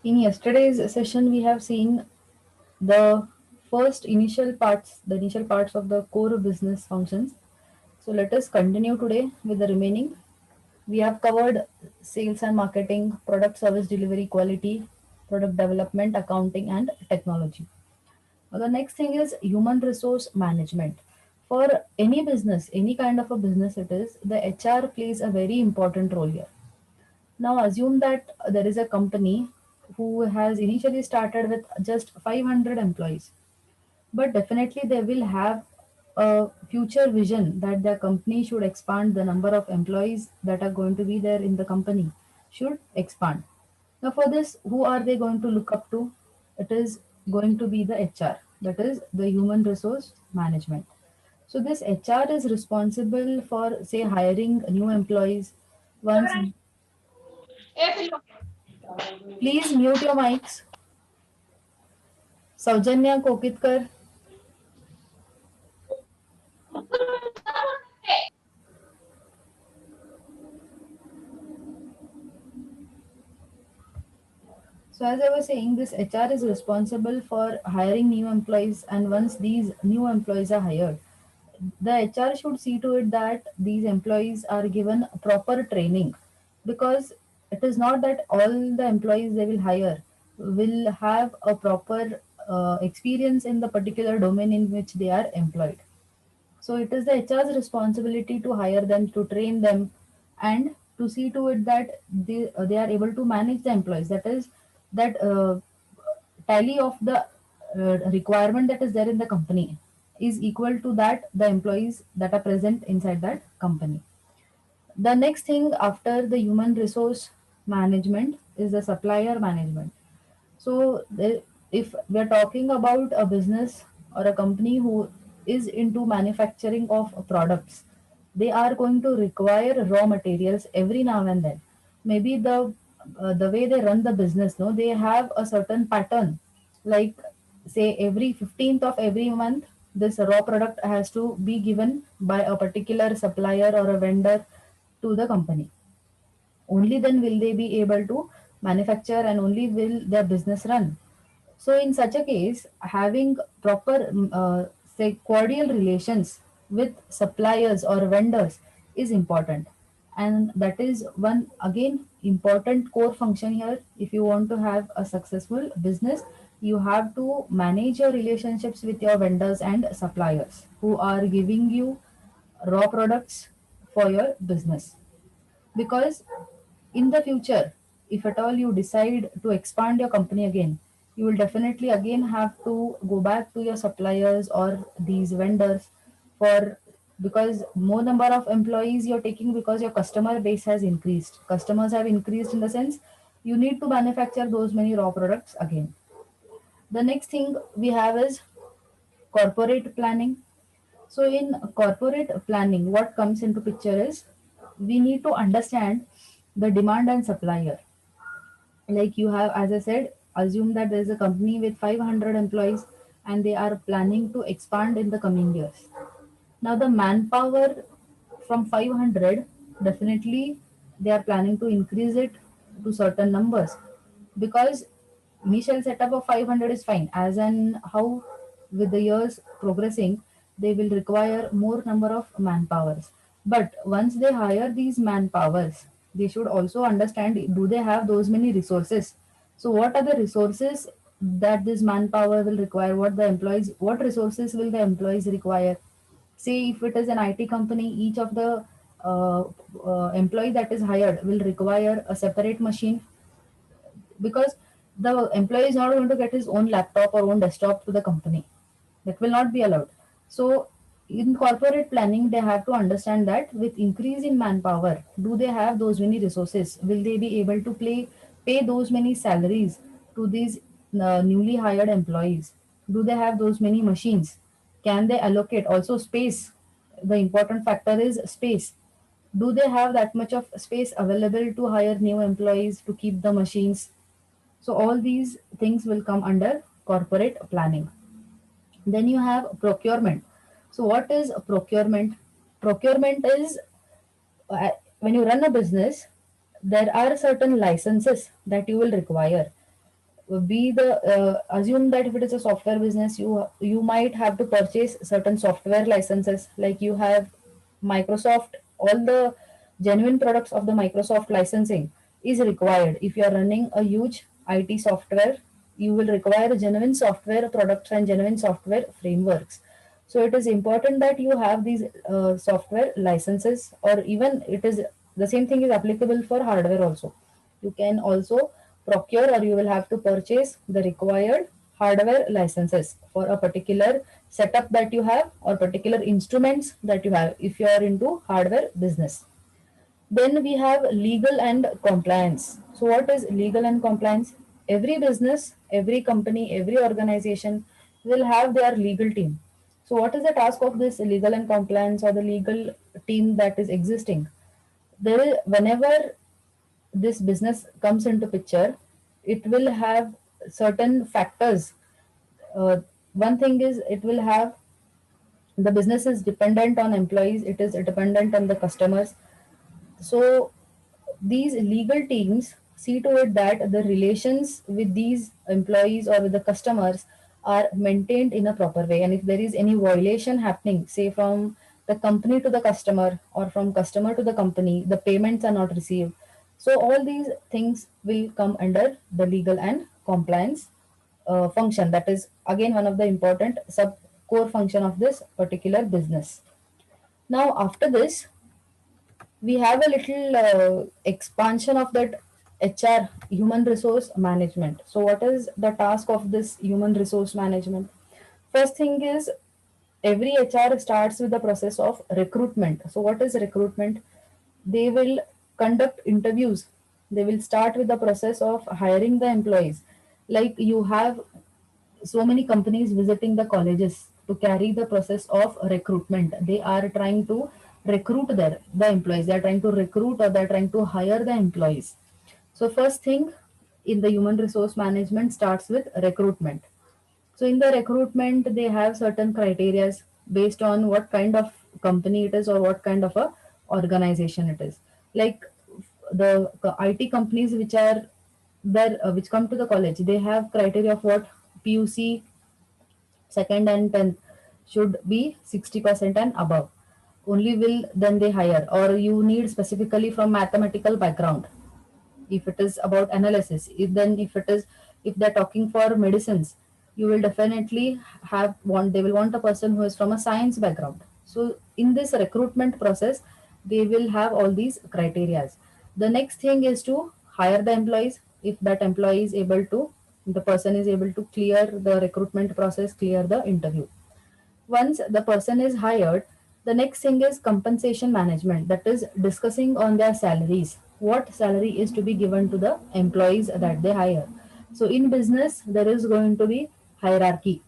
In yesterday's session, we have seen the the initial parts of the core business functions. So let us continue today with the remaining. We have covered sales and marketing, product service delivery, quality, product development, accounting, and technology. Now, the next thing is human resource management. For any business, any kind of a business it is, the HR plays a very important role here. Now assume that there is a company who has initially started with just 500 employees, but definitely they will have a future vision that their company should expand. The number of employees that are going to be there in the company should expand. Now for this, who are they going to look up to? It is going to be the HR, that is the human resource management. So this HR is responsible for, say, hiring new employees. Once, please mute your mics. Saujanya Kokitkar. So as I was saying, this HR is responsible for hiring new employees, and once these new employees are hired, the HR should see to it that these employees are given proper training, because it is not that all the employees they will hire will have a proper experience in the particular domain in which they are employed. So it is the HR's responsibility to hire them, to train them, and to see to it that they are able to manage the employees. That is, that tally of the requirement that is there in the company is equal to that the employees that are present inside that company. The next thing after the human resource management is the supplier management. So, if we are talking about a business or a company who is into manufacturing of products, they are going to require raw materials every now and then. Maybe the way they run the business, no, they have a certain pattern. Like, say, every 15th of every month, this raw product has to be given by a particular supplier or a vendor to the company. Only then will they be able to manufacture, and only will their business run. So in such a case, having proper say cordial relations with suppliers or vendors is important, and that is one again important core function here. If you want to have a successful business, you have to manage your relationships with your vendors and suppliers who are giving you raw products for your business. Because in the future, if at all you decide to expand your company again, you will definitely again have to go back to your suppliers or these vendors for, because more number of employees you're taking, because your customer base has increased. Customers have increased in the sense you need to manufacture those many raw products again. The next thing we have is corporate planning. So in corporate planning, what comes into picture is we need to understand the demand and supplier. Like you have, as I said, assume that there is a company with 500 employees and they are planning to expand in the coming years. Now the manpower from 500, definitely they are planning to increase it to certain numbers, because initial setup of 500 is fine, as and how with the years progressing they will require more number of manpowers. But once they hire these manpowers, they should also understand, do they have those many resources? So what are the resources that this manpower will require? What resources will the employees require? Say if it is an IT company, each of the employee that is hired will require a separate machine, because the employee is not going to get his own laptop or own desktop to the company. That will not be allowed. So in corporate planning, they have to understand that with increase in manpower, do they have those many resources? Will they be able to pay those many salaries to these newly hired employees? Do they have those many machines? Can they allocate also space? The important factor is space. Do they have that much of space available to hire new employees to keep the machines? So all these things will come under corporate planning. Then you have procurement. So what is procurement? Procurement is, when you run a business, there are certain licenses that you will require. be the assume that if it is a software business, you might have to purchase certain software licenses, like you have Microsoft, all the genuine products of the Microsoft licensing is required. If you are running a huge IT software, you will require genuine software products and genuine software frameworks. So it is important that you have these software licenses, or even it is the same thing is applicable for hardware also. You can also procure, or you will have to purchase the required hardware licenses for a particular setup that you have, or particular instruments that you have if you are into hardware business. Then we have legal and compliance. So, what is legal and compliance? Every business, every company, every organization will have their legal team. So, what is the task of this legal and compliance, or the legal team that is existing? There is, whenever this business comes into picture, it will have certain factors. One thing is, it will have, the business is dependent on employees, it is dependent on the customers. So these legal teams see to it that the relations with these employees or with the customers are maintained in a proper way. And if there is any violation happening, say from the company to the customer, or from customer to the company, the payments are not received. So all these things will come under the legal and compliance function. That is again one of the important sub core function of this particular business. Now after this, we have a little expansion of that HR, human resource management. So, what is the task of this human resource management? First thing is, every HR starts with the process of recruitment. So, what is recruitment? They will conduct interviews. They will start with the process of hiring the employees. Like you have so many companies visiting the colleges to carry the process of recruitment. They are trying to recruit the employees. They are trying to recruit, or they are trying to hire the employees. So first thing in the human resource management starts with recruitment. So in the recruitment, they have certain criteria based on what kind of company it is, or what kind of a organization it is. Like the IT companies which are there, which come to the college, they have criteria of what PUC second and 10th should be 60% and above. Only will then they hire, or you need specifically from mathematical background if it is about analysis. If it is, if they're talking for medicines, you will definitely have want, they will want a person who is from a science background. So in this recruitment process, they will have all these criterias. The next thing is to hire the employees. If that employee is able to, the person is able to clear the recruitment process, clear the interview. Once the person is hired, the next thing is compensation management, that is discussing on their salaries. What salary is to be given to the employees that they hire. So in business, there is going to be hierarchy.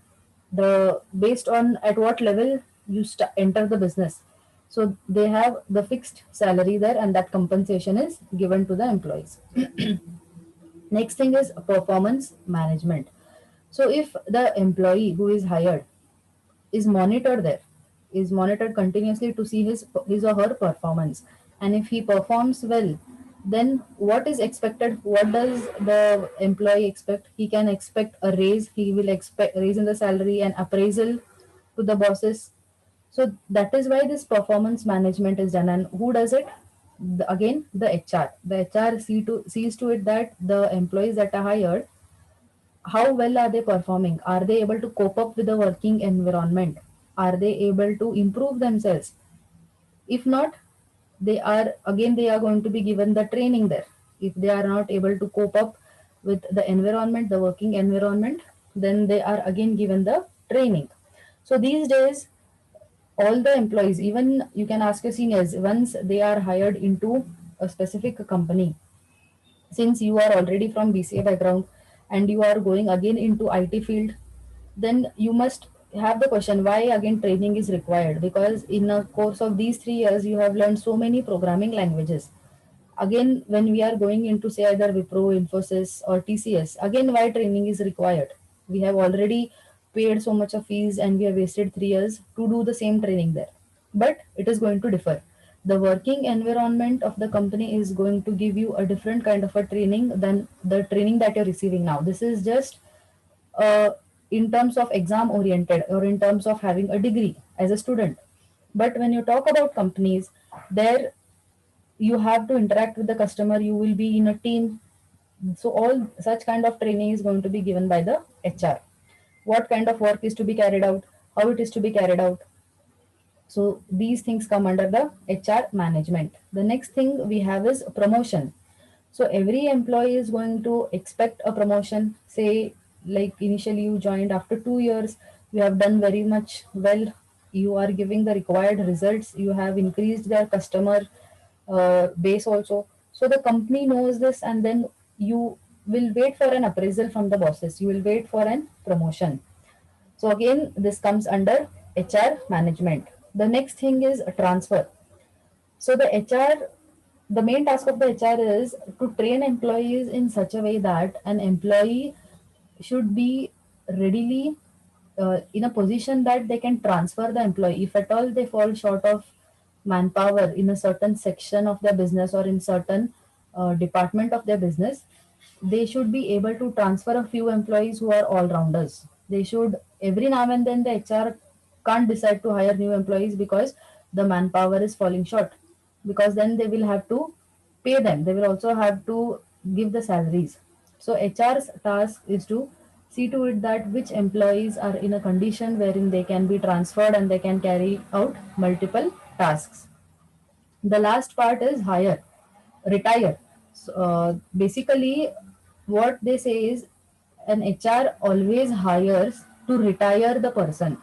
The based on at what level you enter the business. So they have the fixed salary there, and that compensation is given to the employees. Next thing is performance management. So if the employee who is hired is monitored there, is monitored continuously to see his or her performance, and if he performs well, then what is expected? What does the employee expect? He can expect a raise. He will expect raise in the salary and appraisal to the bosses. So that is why this performance management is done. And who does it? Again, the HR. The HR sees to it that the employees that are hired, how well are they performing? Are they able to cope up with the working environment? Are they able to improve themselves? If not, they are going to be given the training there. If they are not able to cope up with the environment, the working environment, then they are again given the training. So these days, all the employees, even you can ask your seniors, once they are hired into a specific company, since you are already from BCA background and you are going again into IT field, then you must have the question why again training is required, because in a course of these 3 years you have learned so many programming languages. Again, when we are going into say either Wipro, Infosys or TCS, again why training is required? We have already paid so much of fees and we have wasted 3 years to do the same training there. But it is going to differ. The working environment of the company is going to give you a different kind of a training than the training that you're receiving now. This is just uh, in terms of exam oriented or in terms of having a degree as a student. But when you talk about companies, there you have to interact with the customer, you will be in a team. So all such kind of training is going to be given by the HR. What kind of work is to be carried out, how it is to be carried out. So these things come under the HR management. The next thing we have is promotion. So every employee is going to expect a promotion. Say, like initially you joined, after 2 years, you have done very much well. You are giving the required results. You have increased their customer base also. So the company knows this, and then you will wait for an appraisal from the bosses. You will wait for an promotion. So again, this comes under HR management. The next thing is a transfer. So the main task of the HR is to train employees in such a way that an employee should be readily in a position that they can transfer the employee. If at all they fall short of manpower in a certain section of their business or in certain department of their business, they should be able to transfer a few employees who are all rounders. They should, every now and then the HR can't decide to hire new employees because the manpower is falling short, because then they will have to pay them. They will also have to give the salaries. So HR's task is to see to it that which employees are in a condition wherein they can be transferred and they can carry out multiple tasks. The last part is retire. So, basically, what they say is an HR always hires to retire the person.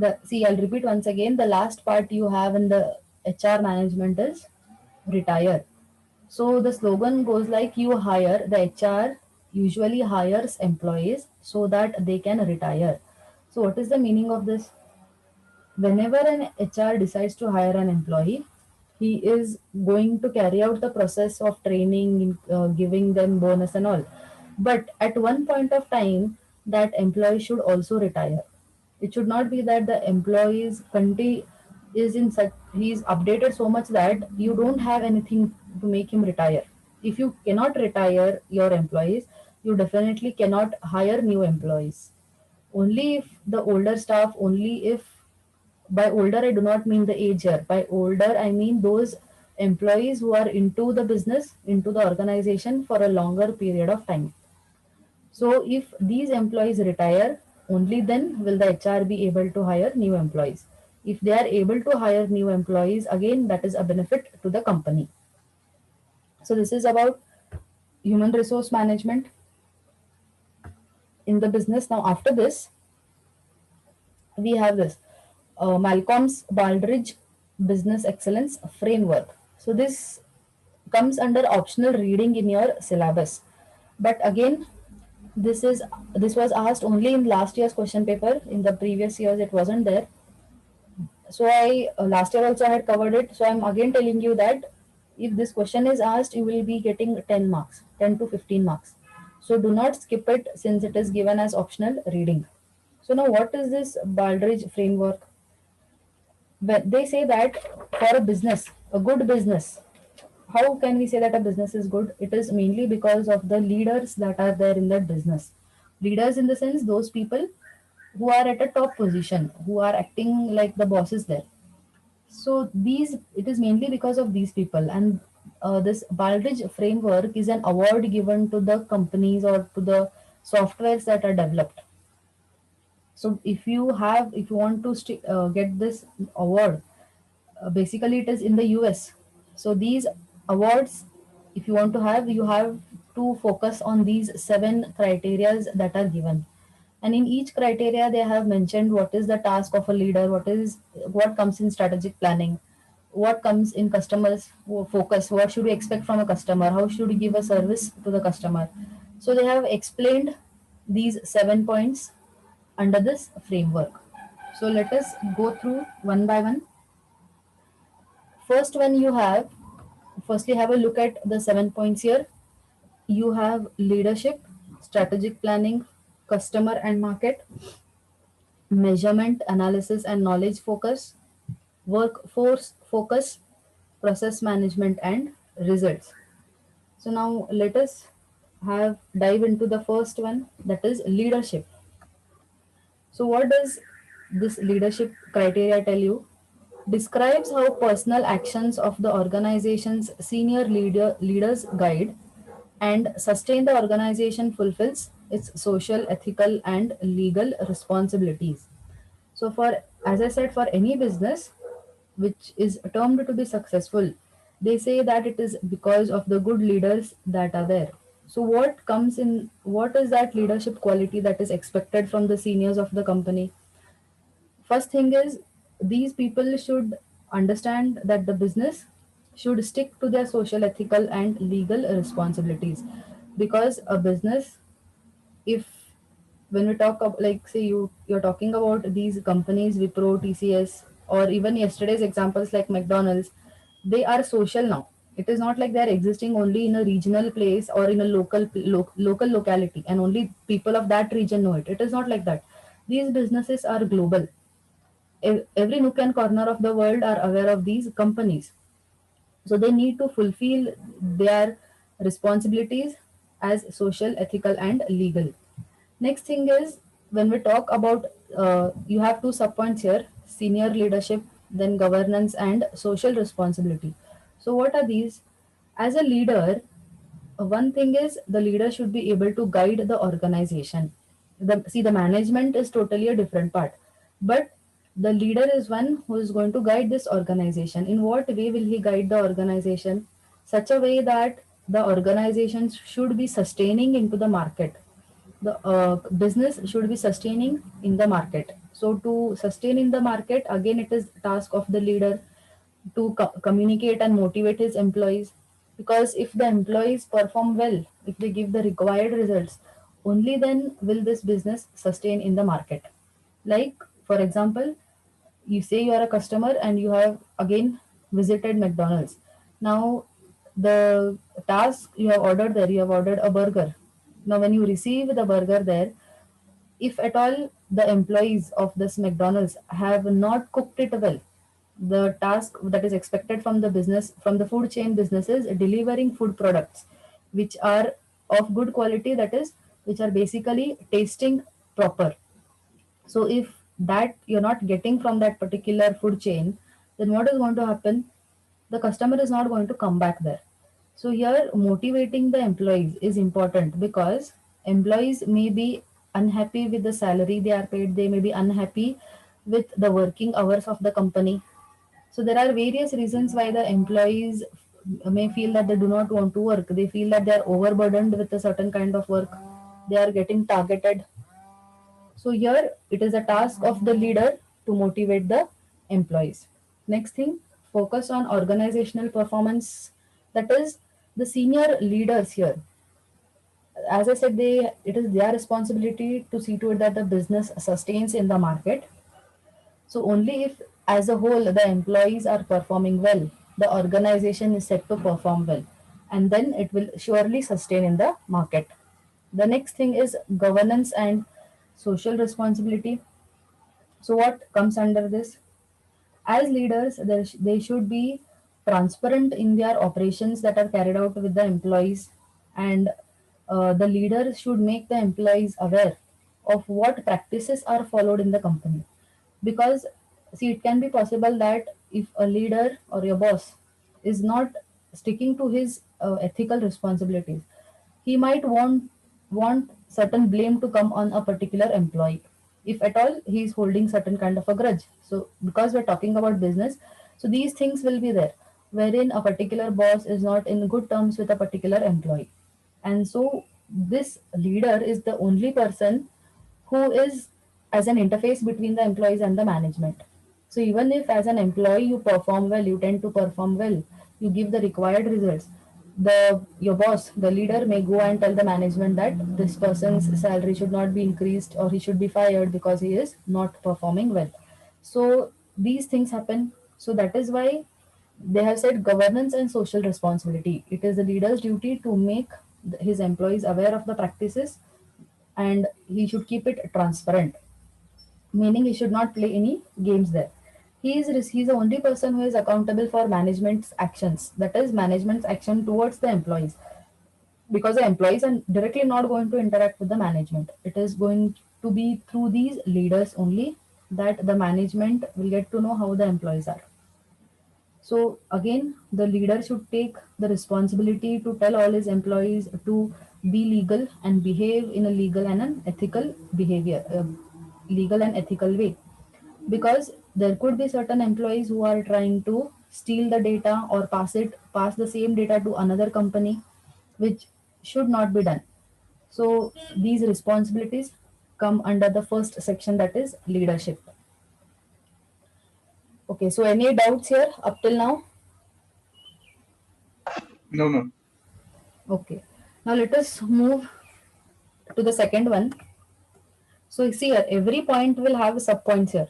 I'll repeat once again. The last part you have in the HR management is retire. So the slogan goes like, you hire, the HR usually hires employees so that they can retire. So what is the meaning of this? Whenever an HR decides to hire an employee, he is going to carry out the process of training, giving them bonus and all. But at one point of time, that employee should also retire. It should not be that the employee's country is in such, he's updated so much that you don't have anything to make him retire. If you cannot retire your employees, you definitely cannot hire new employees. Only if the older staff, only if, by older I do not mean the age here, by older I mean those employees who are into the business, into the organization for a longer period of time. So if these employees retire, only then will the HR be able to hire new employees. If they are able to hire new employees, again that is a benefit to the company. So this is about human resource management in the business. Now after this, we have this Malcolm's Baldrige Business Excellence Framework. So this comes under optional reading in your syllabus. But again, this was asked only in last year's question paper. In the previous years, it wasn't there. So I last year also I had covered it. So I'm again telling you that if this question is asked, you will be getting 10 marks, 10 to 15 marks. So do not skip it since it is given as optional reading. So now what is this Baldrige framework? But they say that for a business, a good business, how can we say that a business is good? It is mainly because of the leaders that are there in that business. Leaders in the sense those people who are at a top position, who are acting like the bosses there. So these, it is mainly because of these people, and this Baldrige framework is an award given to the companies or to the softwares that are developed. So if you want to get this award, basically it is in the US. So these awards, if you want to have, you have to focus on these 7 criterias that are given. And in each criteria, they have mentioned what is the task of a leader, what comes in strategic planning, what comes in customers focus, what should we expect from a customer, how should we give a service to the customer. So they have explained these 7 points under this framework. So let us go through one by one. First one you have, firstly have a look at the 7 points here. You have leadership, strategic planning, customer and market, measurement, analysis and knowledge focus, workforce focus, process management, and results. So now let us have dive into the first one, that is leadership. So what does this leadership criteria tell you? Describes how personal actions of the organization's senior leaders guide and sustain the organization fulfills its social, ethical, and legal responsibilities. So, for as I said, for any business which is termed to be successful, they say that it is because of the good leaders that are there. So, what comes in? What is that leadership quality that is expected from the seniors of the company? First thing is these people should understand that the business should stick to their social, ethical, and legal responsibilities, because a business, if when we talk about, like, say you're talking about these companies Wipro, TCS, or even yesterday's examples like McDonald's, they are social now. It is not like they are existing only in a regional place or in a local locality and only people of that region know it. It is not like that. These businesses are global. Every nook and corner of the world are aware of these companies, so they need to fulfill their responsibilities as social, ethical, and legal. Next thing is, when we talk about, you have two subpoints here: senior leadership, then governance, and social responsibility. So what are these? As a leader, one thing is the leader should be able to guide the organization. The management is totally a different part, but the leader is one who is going to guide this organization. In what way will he guide the organization? Such a way that the organization should be sustaining into the market. The business should be sustaining in the market. So to sustain in the market, again it is task of the leader to communicate and motivate his employees, because if the employees perform well, if they give the required results, only then will this business sustain in the market. Like, for example, you say you are a customer and you have again visited McDonald's. Now, the task you have ordered there, you have ordered a burger. Now, when you receive the burger there, if at all the employees of this McDonald's have not cooked it well, the task that is expected from the business, from the food chain businesses, delivering food products which are of good quality, that is, which are basically tasting proper. So if that you're not getting from that particular food chain, then what is going to happen? The customer is not going to come back there. So here motivating the employees is important, because employees may be unhappy with the salary they are paid, they may be unhappy with the working hours of the company. So there are various reasons why the employees may feel that they do not want to work. They feel that they are overburdened with a certain kind of work. They are getting targeted. So here it is a task of the leader to motivate the employees. Next thing, focus on organizational performance. That is, the senior leaders here, as I said, they it is their responsibility to see to it that the business sustains in the market. So only if as a whole the employees are performing well, the organization is set to perform well, and then it will surely sustain in the market. The next thing is governance and social responsibility. So what comes under this? As leaders, they should be transparent in their operations that are carried out with the employees, and the leader should make the employees aware of what practices are followed in the company. Because, see, it can be possible that if a leader or your boss is not sticking to his ethical responsibilities, he might want certain blame to come on a particular employee, if at all he is holding certain kind of a grudge. So because we're talking about business, so these things will be there, wherein a particular boss is not in good terms with a particular employee, and so this leader is the only person who is as an interface between the employees and the management. So even if as an employee you perform well, you tend to perform well, you give the required results, the your boss, the leader, may go and tell the management that this person's salary should not be increased or he should be fired because he is not performing well. So these things happen. So that is why they have said governance and social responsibility. It is the leader's duty to make his employees aware of the practices, and he should keep it transparent, meaning he should not play any games there. He's the only person who is accountable for management's actions. That is management's action towards the employees, because the employees are directly not going to interact with the management. It is going to be through these leaders only that the management will get to know how the employees are. So again, the leader should take the responsibility to tell all his employees to be legal and behave in a legal and an ethical behavior, legal and ethical way. Because there could be certain employees who are trying to steal the data or pass the same data to another company, which should not be done. So these responsibilities come under the first section, that is leadership. Okay, so any doubts here up till now? No, no. Okay. Now let us move to the second one. So you see here, every point will have subpoints here.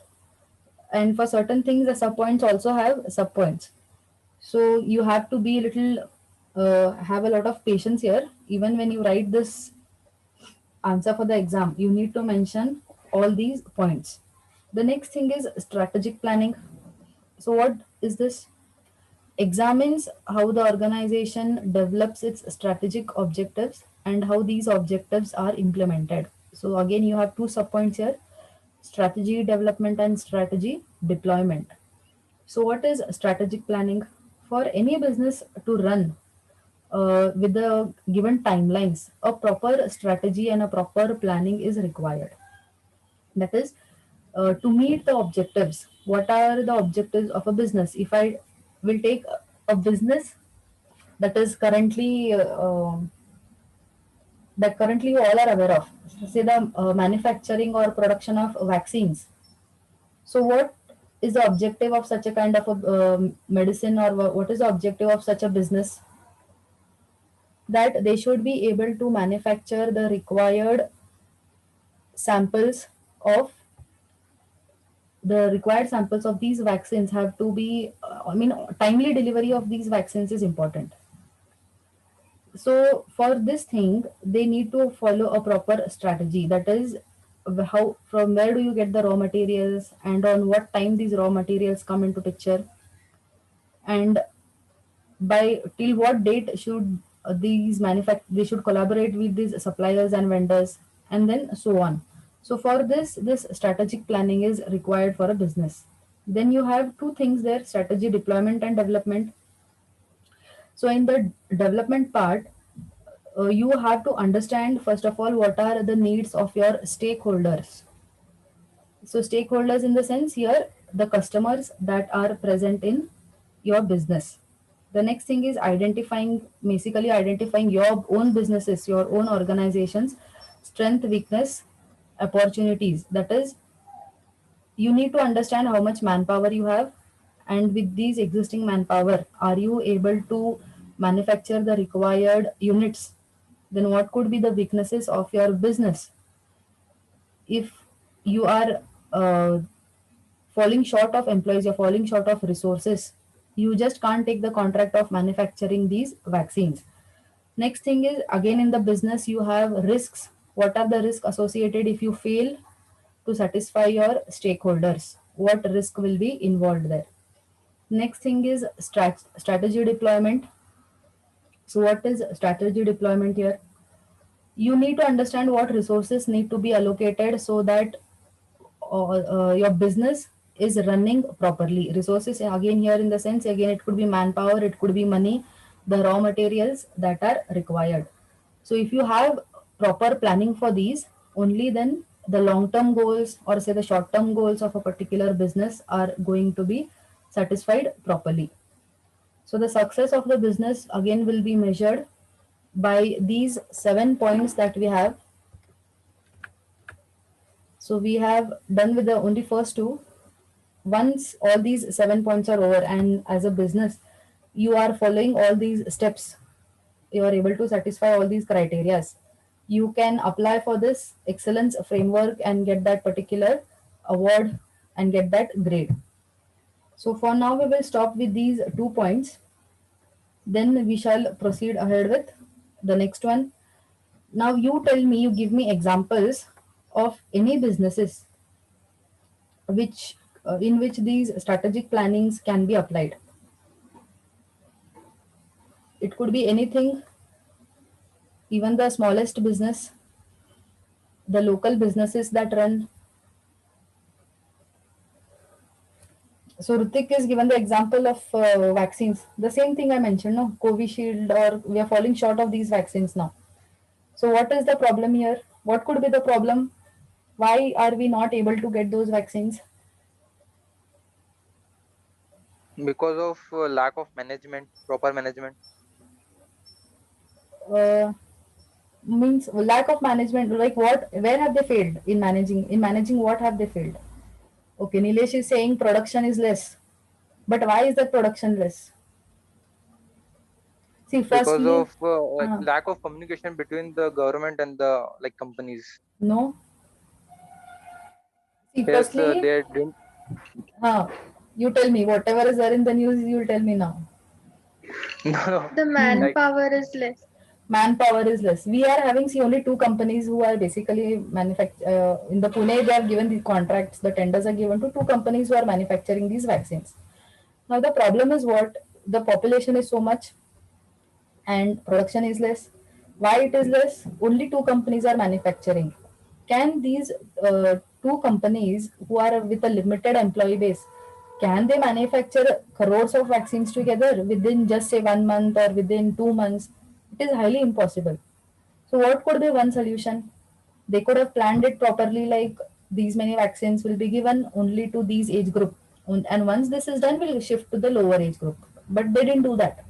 And for certain things, the subpoints also have subpoints. So you have to be a little, have a lot of patience here. Even when you write this answer for the exam, you need to mention all these points. The next thing is strategic planning. So what is this? Examines how the organization develops its strategic objectives and how these objectives are implemented. So again, you have two subpoints here: strategy development and strategy deployment. So what is strategic planning? For any business to run with the given timelines, a proper strategy and a proper planning is required. That is, to meet the objectives. What are the objectives of a business? If I will take a business that is currently that currently you all are aware of, say the manufacturing or production of vaccines. So what is the objective of such a kind of a medicine, or what is the objective of such a business? That they should be able to manufacture the required samples of these vaccines have to be, I mean, timely delivery of these vaccines is important. So for this thing, they need to follow a proper strategy. That is, how, from where do you get the raw materials, and on what time these raw materials come into picture, and by till what date should they should collaborate with these suppliers and vendors, and then so on. So for this strategic planning is required for a business. Then you have two things there: strategy deployment and development. So in the development part, you have to understand first of all what are the needs of your stakeholders. So stakeholders in the sense here, the customers that are present in your business. The next thing is basically identifying your own businesses, your own organizations, strength, weakness, opportunities. That is, you need to understand how much manpower you have, and with these existing manpower, are you able to manufacture the required units? Then what could be the weaknesses of your business? If you are uh, falling short of employees, you're falling short of resources, you just can't take the contract of manufacturing these vaccines. Next thing is, again, in the business you have risks. What are the risks associated if you fail to satisfy your stakeholders? What risk will be involved there? Next thing is strategy deployment. So what is strategy deployment here? You need to understand what resources need to be allocated so that your business is running properly. Resources again here in the sense, again, it could be manpower, it could be money, the raw materials that are required. So if you have proper planning for these, only then the long term goals, or say the short term goals of a particular business, are going to be satisfied properly. So the success of the business again will be measured by these 7 points that we have. So we have done with the only first two. Once all these 7 points are over, and as a business you are following all these steps, you are able to satisfy all these criterias, you can apply for this excellence framework and get that particular award and get that grade. So for now we will stop with these 2 points, then we shall proceed ahead with the next one. Now you tell me, you give me examples of any businesses which in which these strategic plannings can be applied. It could be anything, even the smallest business, the local businesses that run. So Ritik is given the example of vaccines. The same thing I mentioned, no, Covishield, or we are falling short of these vaccines now. So what is the problem here? What could be the problem? Why are we not able to get those vaccines? Because of lack of management, proper management. Uh, Means lack of management. Like what? Where have they failed in managing? In managing, what have they failed? Okay, Nilesh is saying production is less, but why is that production less? See, Because firstly, of like lack of communication between the government and the like companies. no. See, Yes, firstly, they didn't. you tell me whatever is there in the news. You will tell me now. No, no, The Hmm. like manpower is less. Manpower is less. We are having see only two companies who are basically in the Pune. They have given the contracts. The tenders are given to two companies who are manufacturing these vaccines. Now the problem is what, the population is so much and production is less. Why it is less? Only two companies are manufacturing. Can these two companies who are with a limited employee base, can they manufacture crores of vaccines together within just say 1 month or within 2 months? It is highly impossible. So what could be one solution? They could have planned it properly, like these many vaccines will be given only to these age group, and once this is done, we'll shift to the lower age group. But they didn't do that.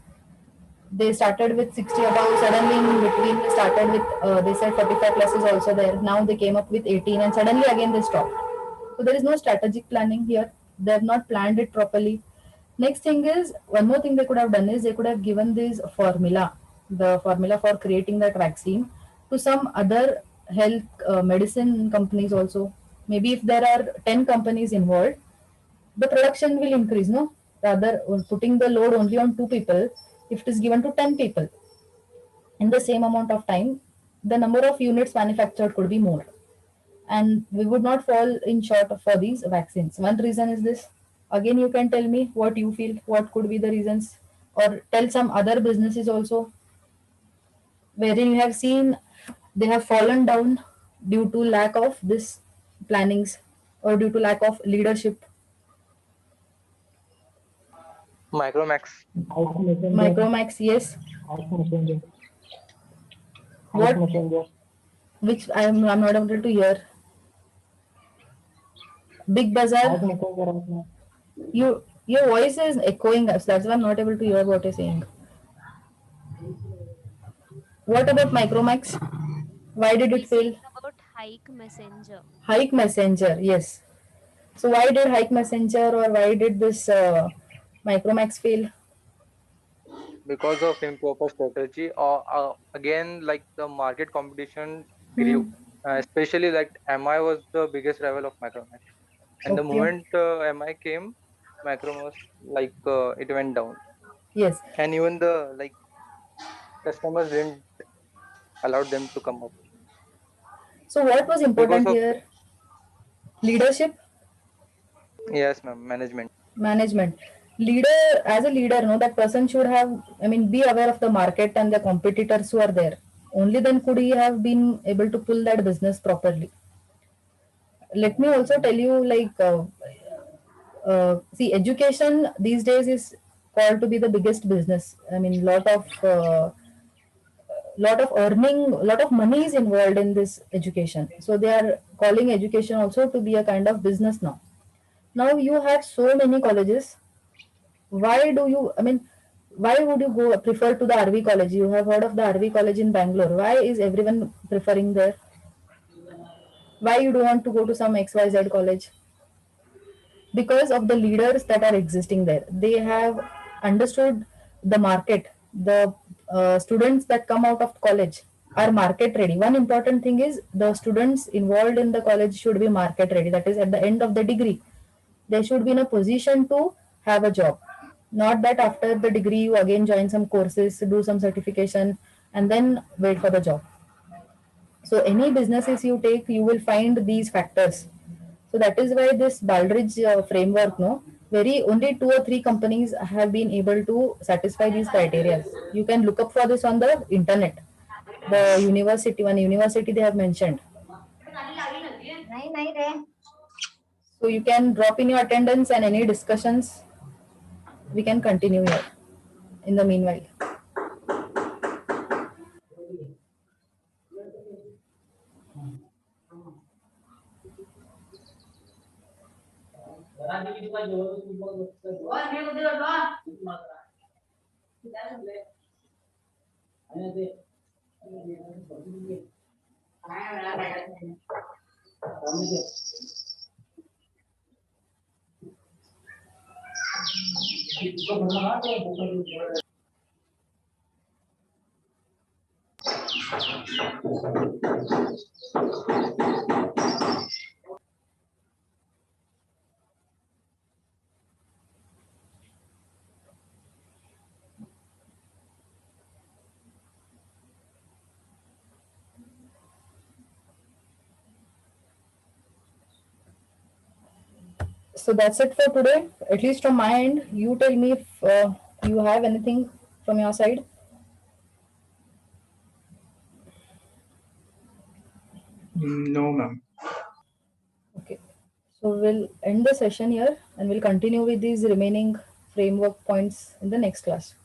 They started with 60 above. Suddenly, in between, they started with they said 45 plus is also there. Now they came up with 18, and suddenly again they stopped. So there is no strategic planning here. They have not planned it properly. Next thing is, one more thing they could have done is they could have given this formula, the formula for creating that vaccine, to some other health medicine companies also. Maybe if there are 10 companies involved, the production will increase, no? Rather, putting the load only on two people, if it is given to 10 people in the same amount of time, the number of units manufactured could be more. And we would not fall in short for these vaccines. One reason is this. Again, you can tell me what you feel, what could be the reasons, or tell some other businesses also wherein you have seen they have fallen down due to lack of this plannings or due to lack of leadership. Micromax. Ice Messenger, Micromax, yes. Ice Messenger, Ice What? Messenger, Which I'm not able to hear. Big Ice Bazaar. Messenger right now. Your voice is echoing us. That's why I'm not able to hear what you're saying. What about Micromax? Why did it He's saying fail? about Hike Messenger. Hike Messenger, yes. So why did Hike Messenger or why did this Micromax fail? Because of improper strategy, or again like the market competition grew, Hmm. especially like mi was the biggest rival of Micromax, and the Okay. moment mi came, Micromax like it went down, Yes. and even the like customers didn't allow them to come up So what was because important of, here? Leadership, yes ma'am, management. management. Leader, as a leader, no, that person should have, I mean, be aware of the market and the competitors who are there. Only then could he have been able to pull that business properly. Let me also tell you, like, see, education these days is called to be the biggest business. I mean, lot of earning, lot of money is involved in this education. So they are calling education also to be a kind of business now. Now you have so many colleges. Why do you? I mean, why would you go prefer to the RV college? You have heard of the RV college in Bangalore. Why is everyone preferring there? Why you don't want to go to some XYZ college? Because of the leaders that are existing there. They have understood the market. The students that come out of college are market ready. One important thing is the students involved in the college should be market ready. That is, at the end of the degree, they should be in a position to have a job. Not that after the degree you again join some courses, do some certification, and then wait for the job. So any businesses you take, you will find these factors. So that is why this Baldrige framework, no, very only 2 or 3 companies have been able to satisfy these criteria. You can look up for this on the internet. The university, one university they have mentioned. नहीं नहीं रे So you can drop in your attendance and any discussions we can continue here in the meanwhile. So that's it for today, at least from my end. You tell me if you have anything from your side. No, ma'am. Okay. So we'll end the session here and we'll continue with these remaining framework points in the next class.